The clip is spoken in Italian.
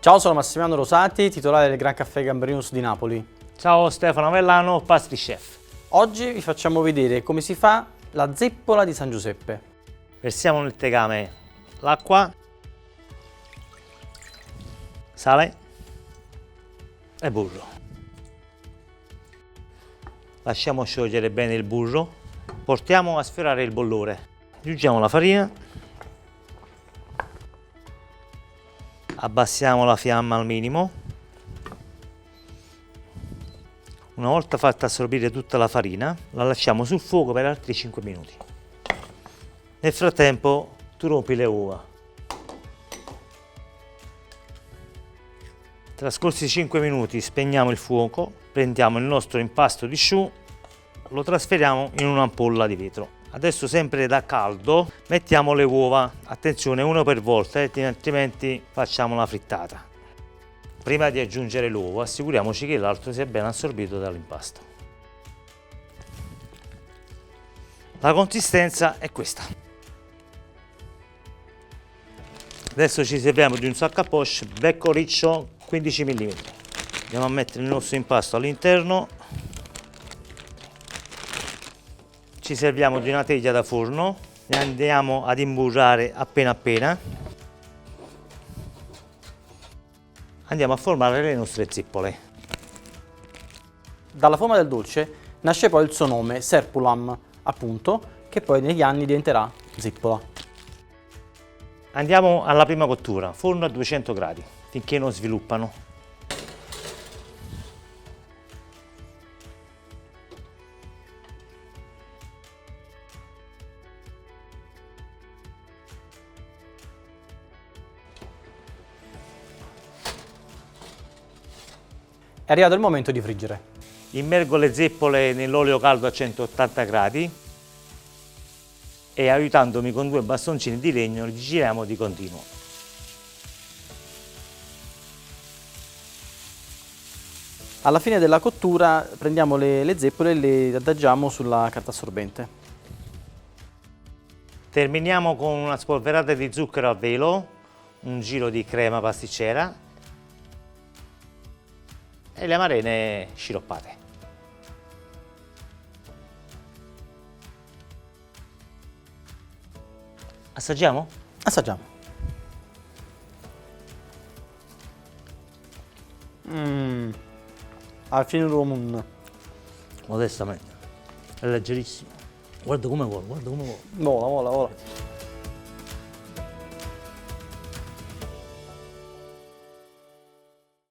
Ciao, sono Massimiliano Rosati, titolare del Gran Caffè Gambrinus di Napoli. Ciao, Stefano Avellano, pastry chef. Oggi vi facciamo vedere come si fa la zeppola di San Giuseppe. Versiamo nel tegame l'acqua, sale e burro. Lasciamo sciogliere bene il burro, portiamo a sfiorare il bollore. Aggiungiamo la farina, abbassiamo la fiamma al minimo. Una volta fatta assorbire tutta la farina, la lasciamo sul fuoco per altri 5 minuti. Nel frattempo tu rompi le uova. Trascorsi 5 minuti spegniamo il fuoco, prendiamo il nostro impasto di choux, lo trasferiamo in un'ampolla di vetro. Adesso sempre da caldo mettiamo le uova, attenzione uno per volta, altrimenti facciamo una frittata. Prima di aggiungere l'uovo assicuriamoci che l'altro sia ben assorbito dall'impasto. La consistenza è questa. Adesso ci serviamo di un sac à poche becco riccio 15 mm. Andiamo a mettere il nostro impasto all'interno. Ci serviamo di una teglia da forno e andiamo ad imburrare appena appena. Andiamo a formare le nostre zeppole. Dalla forma del dolce nasce poi il suo nome, Serpulam, appunto, che poi negli anni diventerà zeppola. Andiamo alla prima cottura, forno a 200 gradi, finché non sviluppano. È arrivato il momento di friggere. Immergo le zeppole nell'olio caldo a 180 gradi e aiutandomi con 2 bastoncini di legno li giriamo di continuo. Alla fine della cottura prendiamo le zeppole e le adagiamo sulla carta assorbente. Terminiamo con una spolverata di zucchero a velo, un giro di crema pasticcera e le amarene sciroppate. Assaggiamo? Assaggiamo. Al fine Romun. Modestamente. È leggerissimo. Guarda come vola, guarda come vola. Vola, vola, vola.